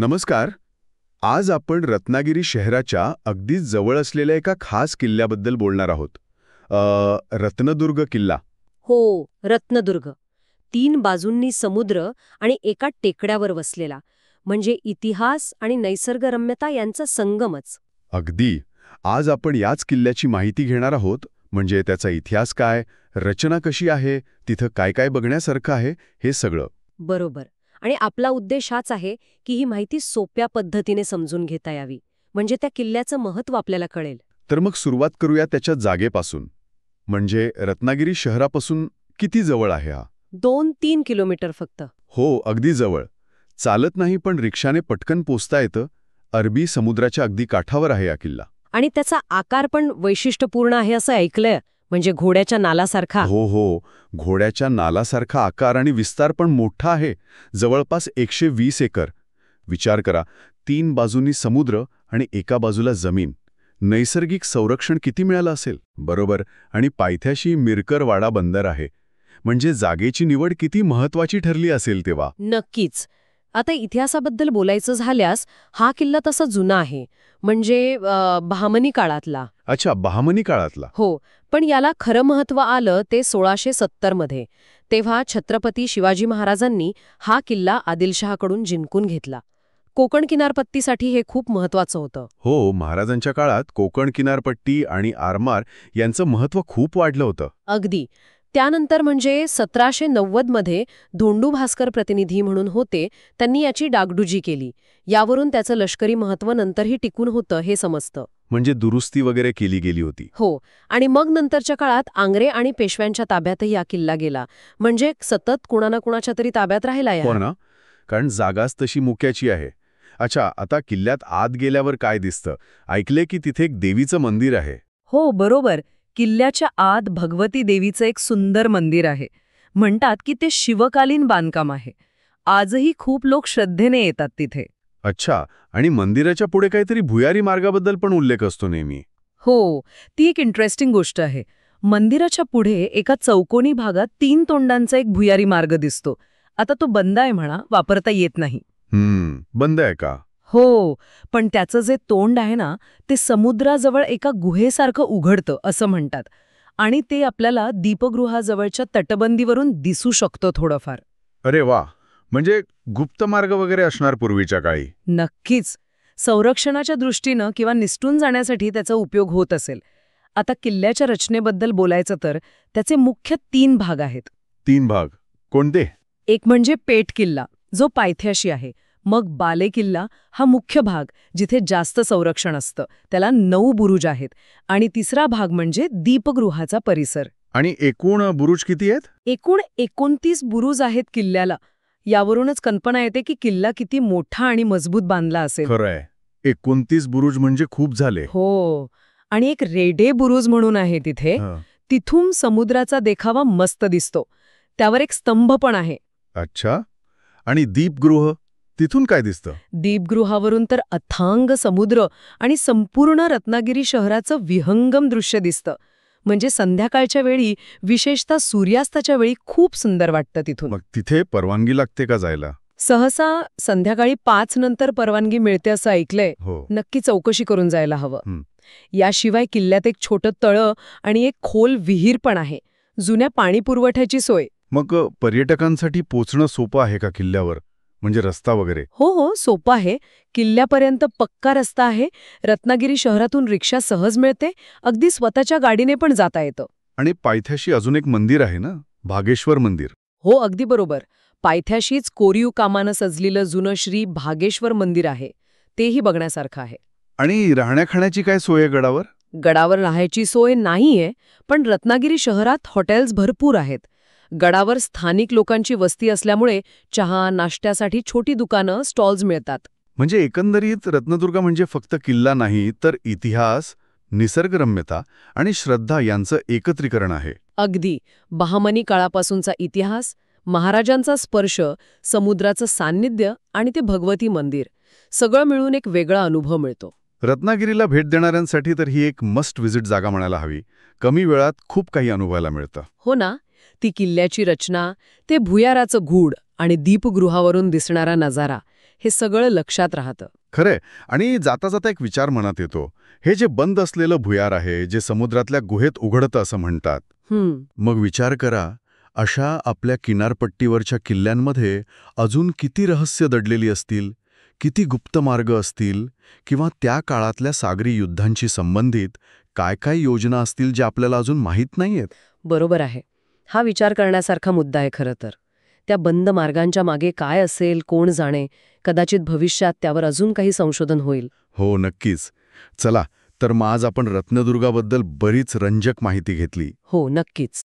नमस्कार. आज आपण रत्नागिरी शहराच्या अगदीच जवळ असलेल्या एका खास किल्ल्याबद्दल बोलणार आहोत. रत्नदुर्ग किल्ला. हो, रत्नदुर्ग. 3 बाजूंनी समुद्र आणि एका टेकड्यावर वसलेला, म्हणजे इतिहास आणि नैसर्गरम्यता यांचा संगमच. अगदी. आज आपण याच किल्ल्याची माहिती घेणार आहोत, म्हणजे त्याचा इतिहास काय, रचना कशी आहे, तिथं काय काय बघण्यासारखं आहे, हे सगळं. बरोबर. आणि आपला उद्देश हाच आहे की ही माहिती सोप्या पद्धतीने समजून घेता यावी, म्हणजे त्या किल्ल्याचं महत्त्व आपल्याला कळेल. तर मग सुरुवात करूया त्याच्या जागेपासून. म्हणजे रत्नागिरी शहरापासून किती जवळ आहे हा? 2-3 किलोमीटर फक्त. हो, अगदी जवळ. चालत नाही, पण रिक्षाने पटकन पोचता येतं. अरबी समुद्राच्या अगदी काठावर आहे हा किल्ला. आणि त्याचा आकार पण वैशिष्ट्यपूर्ण आहे असं ऐकलंय, म्हणजे घोड्याच्या नालासारखा. हो, घोड्याच्या नालासारखा आकार आणि विस्तार पण मोठा आहे. जवळपास 120 एकर. विचार करा, 3 बाजूंनी समुद्र आणि एका बाजूला जमीन. नैसर्गिक संरक्षण किती मिळालं असेल? बरोबर. आणि पायथ्याशी मिरकरवाडा बंदर आहे. म्हणजे जागेची निवड किती महत्वाची ठरली असेल तेव्हा. नक्कीच. आता इतिहासाबद्दल बोलायचं झाल्यास हा किल्ला तसा जुना आहे, म्हणजे बहामनी काळातला. अच्छा, बहामनी काळातला. हो, पण याला खरं महत्त्व आलं ते 1670 मध्ये. तेव्हा छत्रपती शिवाजी महाराजांनी हा किल्ला आदिलशहाकडून जिंकून घेतला. कोकण किनारपट्टीसाठी हे खूप महत्त्वाचं होतं. हो, महाराजांच्या काळात कोकण किनारपट्टी आणि आरमार यांचं महत्त्व खूप वाढलं होतं. अगदी. त्यानंतर म्हणजे 1790 मध्ये धोंडू भास्कर प्रतिनिधी म्हणून होते, त्यांनी याची डागडुजी केली. यावरून त्याचं लष्करी महत्त्व नंतरही टिकून होतं हे समजतं. म्हणजे दुरुस्ती वगैरे केली गेली होती. हो, आणि मग नंतरच्या काळात आंग्रे आणि पेशव्यांच्या ताब्यातही हा किल्ला गेला. म्हणजे सतत कुणा ना कुणाच्या तरी ताब्यात राहिला हो ना, कारण जागाच तशी मुक्याची आहे. अच्छा, आता किल्ल्यात आत गेल्यावर काय दिसतं? ऐकले की तिथे एक देवीचं मंदिर आहे. हो, बरोबर. किल्ल्याच्या आत भगवती देवीचं एक सुंदर मंदिर आहे. म्हणतात की ते शिवकालीन बांधकाम आहे. आजही खूप लोक श्रद्धेने येतात तिथे. अच्छा, आणि मंदिराच्या पुढे काहीतरी भुयारी मार्गाबद्दल पण उल्लेख असतो नेहमी. हो, ती एक इंटरेस्टिंग गोष्ट आहे. मंदिराच्या पुढे एका चौकोनी भागात 3 तोंडांचा एक भुयारी मार्ग दिसतो. आता तो बंद आहे म्हणा, वापरता येत नाही. बंद आहे का? हो, पण त्याचं जे तोंड आहे ना, ते समुद्राजवळ एका गुहेसारखं उघडतं असं म्हणतात. आणि ते आपल्याला दीपगृहाजवळच्या तटबंदीवरून दिसू शकतं थोडंफार. अरे वा, म्हणजे गुप्त मार्ग वगैरे असणार पूर्वीच्या काळी. नक्कीच. संरक्षणाच्या दृष्टीनं किंवा निसटून जाण्यासाठी त्याचा उपयोग होत असेल. आता किल्ल्याच्या रचनेबद्दल बोलायचं तर त्याचे मुख्य 3 भाग आहेत. 3 भाग कोणते? एक म्हणजे पेठ किल्ला, जो पायथ्याशी आहे. मग बाले किल्ला हा मुख्य भाग, जिथे जास्त संरक्षण असतं. त्याला 9 बुरुज आहेत. आणि तिसरा भाग म्हणजे दीपगृहाचा परिसर. आणि एकूण बुरुज किती आहेत? एकूण 29 बुरुज आहेत किल्ल्याला. यावरूनच कल्पना येते की किल्ला किती मोठा आणि मजबूत बांधला असेल. खरंय, 29 बुरुज म्हणजे खूप झाले. हो, आणि एक रेडे बुरुज म्हणून आहे तिथे. तिथून समुद्राचा देखावा मस्त दिसतो. त्यावर एक स्तंभ पण आहे. अच्छा, आणि दीपगृह तिथून काय दिसतं? दीपगृहावरून तर अथांग समुद्र आणि संपूर्ण रत्नागिरी शहराचं विहंगम दृश्य दिसतं. म्हणजे संध्याकाळच्या वेळी, विशेषतः सूर्यास्ताच्या वेळी खूप सुंदर वाटतं तिथून. मग तिथे परवानगी लागते का जायला? सहसा संध्याकाळी 5 नंतर परवानगी मिळते असं ऐकलंय. हो. नक्की चौकशी करून जायला हवं. याशिवाय किल्ल्यात एक छोटं तळं आणि एक खोल विहीर पण आहे. जुन्या पाणी पुरवठ्याची सोय. मग पर्यटकांसाठी पोचणं सोपं आहे का किल्ल्यावर? म्हणजे रस्ता वगैरे? हो, सोपं आहे. किल्ल्यापर्यंत पक्का रस्ता आहे. रत्नागिरी शहरातून रिक्षा सहज मिळते. अगदी स्वतःच्या गाडीने पण जाता येतं. आणि पायथ्याशी अजून एक मंदिर आहे ना, भागेश्वर मंदिर. हो, अगदी बरोबर. पायथ्याशीच कोरीव कामानं सजलेलं जुनं श्री भागेश्वर मंदिर आहे. तेही बघण्यासारखं आहे. आणि राहण्याखाण्याची काय सोय आहे गडावर? गडावर राहायची सोय नाहीये, पण रत्नागिरी शहरात हॉटेल्स भरपूर आहेत. गडावर स्थानिक लोकांची वस्ती असल्यामुळे चहा, नाश्त्यासाठी छोटी दुकानं, स्टॉल्स मिळतात. म्हणजे एकंदरीत रत्नदुर्ग म्हणजे फक्त किल्ला नाही, तर इतिहास, निसर्गरम्यता आणि श्रद्धा यांचं एकत्रीकरण आहे. अगदी. बहामनी काळापासूनचा इतिहास, महाराजांचा स्पर्श, समुद्राचं सान्निध्य आणि ते भगवती मंदिर, सगळं मिळून एक वेगळा अनुभव मिळतो. रत्नागिरीला भेट देणाऱ्यांसाठी तर ही एक मस्ट व्हिजिट जागा म्हणायला हवी. कमी वेळात खूप काही अनुभवायला मिळतं. हो ना. ती किल्ल्याची रचना, ते भुयाराचं गूढ आणि दीपगृहावरून दिसणारा नजारा, हे सगळं लक्षात राहतं. खरंय. आणि जाता जाता एक विचार मनात येतो. हे जे बंद असलेलं भुयार आहे, जे समुद्रातल्या गुहेत उघडतं असं म्हणतात. मग विचार करा, अशा आपल्या किनारपट्टीवरच्या किल्ल्यांमध्ये अजून किती रहस्य दडलेली असतील, किती गुप्त मार्ग असतील, किंवा त्या काळातल्या सागरी युद्धांशी संबंधित काय काय योजना असतील ज्या आपल्याला अजून माहीत नाहीयेत. बरोबर आहे. हा विचार करण्यासारखा मुद्दा आहे खरं तर. त्या बंद मार्गांच्या मागे काय असेल कोण जाणे, कदाचित भविष्यात त्यावर अजून काही संशोधन होईल. हो, नक्कीच. चला, तर मग आज आपण रत्नदुर्गाबद्दल बरीच रंजक माहिती घेतली. हो, नक्कीच.